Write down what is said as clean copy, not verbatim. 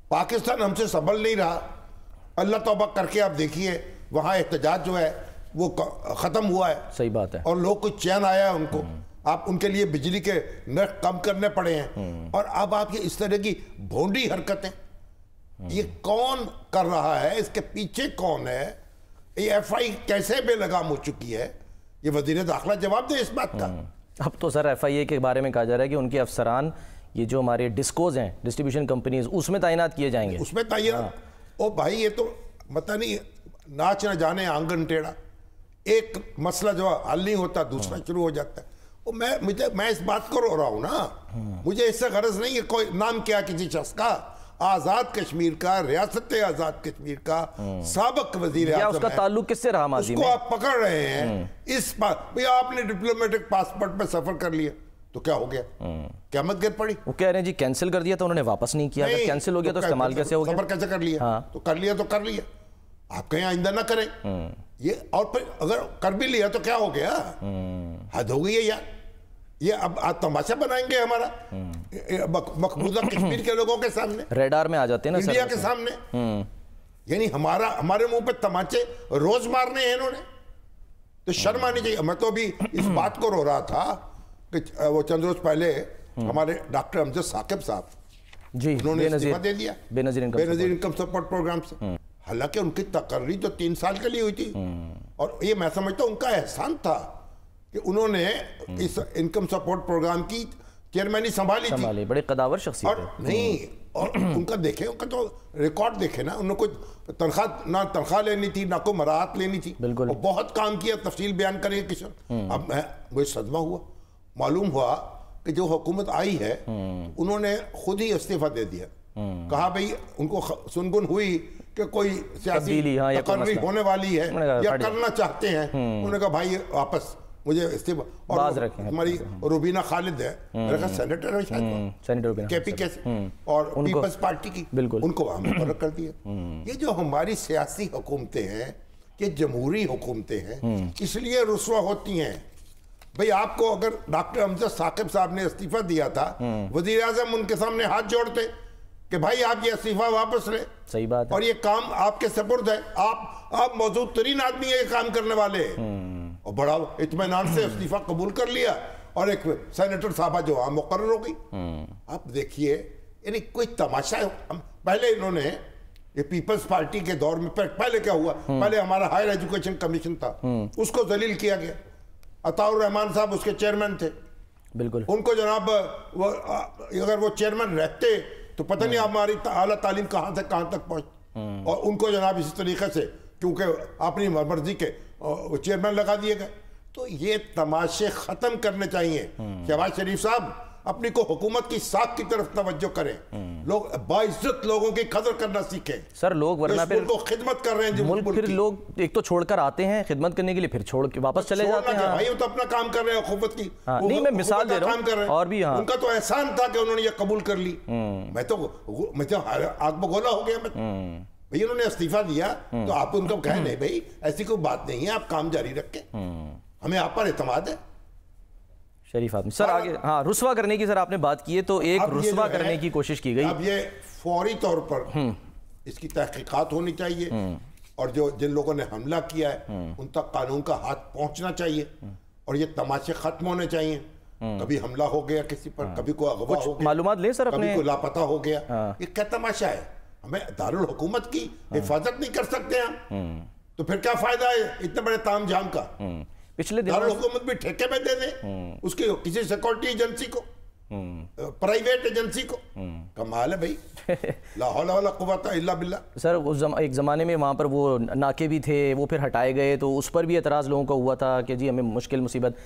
پاکستان ہم سے سنبھل نہیں رہا. اللہ توبہ کر کے آپ دیکھیے وہاں احتجاج جو ہے وہ ختم ہوا ہے. صحیح بات ہے. اور لوگ کو چین آیا ہے ان کو. آپ ان کے لیے بجلی کے نرخ کم کرنے پڑے ہیں. اور اب آپ یہ اس طرح کی بھونڈی حرکتیں یہ کون کر رہا ہے؟ اس کے پیچھے کون ہے؟ یہ ایف آئی کیسے بے لگام ہو چکی ہے؟ یہ وزیر داخلہ جواب دے اس بات کا. اب تو سر ایف آئی اے کے بارے میں کہا جا رہا ہے کہ ان کے افسران یہ جو ہمارے ڈسکوز ہیں ڈسٹریبیوشن کمپنیز اس میں تعینات کیے جائیں گے. اس میں تعینات. او بھائی یہ تو پتہ نہیں ناچ نہ جانے آنگن ٹیڑھا. ایک مسئلہ جو حل نہیں ہوتا دوسرا شروع ہو جاتا ہے. میں اس بات کو رو رہا ہوں نا. مجھے اس سے غرض نہیں ہے کوئی نام کیا کسی شخص کا. آزاد کشمیر کا ریاست آزاد کشمیر کا سابق وزیر اعظم اس کا تعلق کس سے رہا ماضی میں؟ اس کو آپ پکڑ رہے ہیں اس بات. بھئی آپ نے ڈپلومیٹک پاسپورٹ پہ سفر کر لیا تو کیا ہو گیا؟ قیامت گر پڑی. وہ کہہ رہے ہیں جی کینسل کر دیا تو انہوں نے واپس نہیں کیا. اگر کینسل ہو گیا تو استعمال کیسے ہو گیا؟ سفر کیسے کر لیا؟ تو کر لیا تو کر لیا. آپ کہیں آئندہ نہ کریں یہ. اور پھر اگر کر بھی لیا تو کیا ہو گیا؟ حد ہو گئی ہے یار. یہ اب تماشا بنائیں گے ہمارا مقبوضہ کشمیر کے لوگوں کے سامنے. ریڈار میں آ جاتے ہیں نا انڈیا کے سامنے. یعنی ہمارے منہ پہ تماچے روز مارنے ہیں انہوں نے. تو شرم آنی چاہیے. میں تو ابھی اس بات کو رو رہا تھا کہ وہ چند روز پہلے ہمارے ڈاکٹر امجد ثاقب صاحب جی انہوں نے استعفیٰ دے دیا بے نظیر انکم سپورٹ پروگرام سے. حالانکہ ان کی تقرری تو 3 سال کے لیے ہوئی تھی. اور یہ میں سمجھتا ہوں ان کا احسان تھا کہ انہوں نے اس انکم سپورٹ پروگرام کی چیئرمینی سنبھالی تھی. بڑے قداور شخصیت اور نہیں اور ان کا دیکھیں ان کا تو ریکارڈ دیکھیں نا. انہوں نے کوئی نہ تنخواہ لینی تھی نہ کوئی مراحت لینی تھی. بالکل. اور بہت کام کیا. تفصیل بیان کریں کشن. اب مجھے صدمہ ہوا. معلوم ہوا کہ جو حکومت آئی ہے انہوں نے خود ہی استعفیٰ دے دیا. کہا بھئی ان کو سنگن ہوئی کہ کوئی سیاسی تقرری ہونے والی ہے یا کرنا چاہتے ہیں. انہوں نے کہا بھائی واپس مجھے استعفیٰ. اور ہماری روبینہ خالد ہے میرے خیال سینیٹر ہے شاید کے پی کے سے اور پیپلز پارٹی کی. ان کو وہاں مقرر کر دیا. یہ جو ہماری سیاسی حکومتیں ہیں یہ جمہوری حکومتیں ہیں اس لیے رسوا ہوتی ہیں. بھئی آپ کو اگر ڈاکٹر امجد ثاقب صاحب نے استعفیٰ دیا تھا وزیر اعظم ان کے سامنے ہاتھ جوڑتے کہ بھائی آپ یہ استعفیٰ واپس لیں. صحیح بات ہے. اور یہ کام آپ کے سپرد ہے. آپ موجود ترین آدمی ہیں یہ کام کرنے والے. اور بڑا اطمینان سے استعفیٰ قبول کر لیا اور ایک سینیٹر صاحبہ جو وہاں مقرر ہو گئی. آپ دیکھیے یعنی کوئی تماشا ہے. پہلے انہوں نے یہ پیپلز پارٹی کے دور میں پہلے کیا ہوا؟ پہلے ہمارا ہائر ایجوکیشن کمیشن تھا اس کو ذلیل کیا گیا. عطاء الرحمان صاحب اس کے چیئرمین تھے. بالکل. ان کو جناب اگر وہ چیئرمین رہتے تو پتہ نہیں ہماری اعلیٰ تعلیم کہاں سے کہاں تک پہنچ. اور ان کو جناب اسی طریقے سے کیونکہ اپنی مرضی کے چیئرمین لگا دیے گئے. تو یہ تماشے ختم کرنے چاہیے. شہباز شریف صاحب اپنی کو حکومت کی ساکھ کی طرف توجہ کریں. لوگ باعزت لوگوں کی قدر کرنا سیکھیں. سر لوگ ورنہ پھر کو خدمت کر رہے ہیں ملک پھر لوگ ایک تو چھوڑ کر آتے ہیں خدمت کرنے کے لیے پھر چھوڑ کے واپس چلے جاتے ہیں. بھائی وہ تو اپنا کام کر رہے ہیں حکومت کی. نہیں میں مثال دے رہا ہوں. اور بھی ان کا تو احسان تھا کہ انہوں نے یہ قبول کر لی. میں تو آگ بگولا ہو گیا. بھئی انہوں نے استعفیٰ دیا تو آپ ان کو کہیں نہیں بھئی ایسی کوئی بات نہیں ہے آپ کام جاری رکھیں. ہمیں آپ پر اعتماد ہے. شریف آدمی. سر آگے ہاں رسوا کرنے کی سر آپ نے بات کی ہے تو ایک رسوا کرنے کی کوشش کی گئی. اب یہ فوری طور پر اس کی تحقیقات ہونی چاہیے اور جن لوگوں نے حملہ کیا ہے ان تک قانون کا ہاتھ پہنچنا چاہیے اور یہ تماشے ختم ہونے چاہیے. کبھی حملہ ہو گیا کسی پر, کبھی کوئی اغوا ہو گیا, معلومات لیں سر کبھی کوئی لاپتہ ہو گیا. یہ کیا تماشا ہے؟ ہمیں دارالحکومت کی حفاظت نہیں کر سکتے ہم تو پھر کیا فائدہ ہے اتنے بڑے تام جھام کا؟ پچھلے دارالحکومت بھی ٹھیکے میں دے دیں اس کی کسی سیکورٹی ایجنسی کو, پرائیویٹ ایجنسی کو. کمال ہے بھائی, لا حول ولا قوت الا باللہ. سر ایک زمانے میں وہاں پر وہ ناکے بھی تھے وہ پھر ہٹائے گئے تو اس پر بھی اعتراض لوگوں کا ہوا تھا کہ جی ہمیں مشکل مصیبت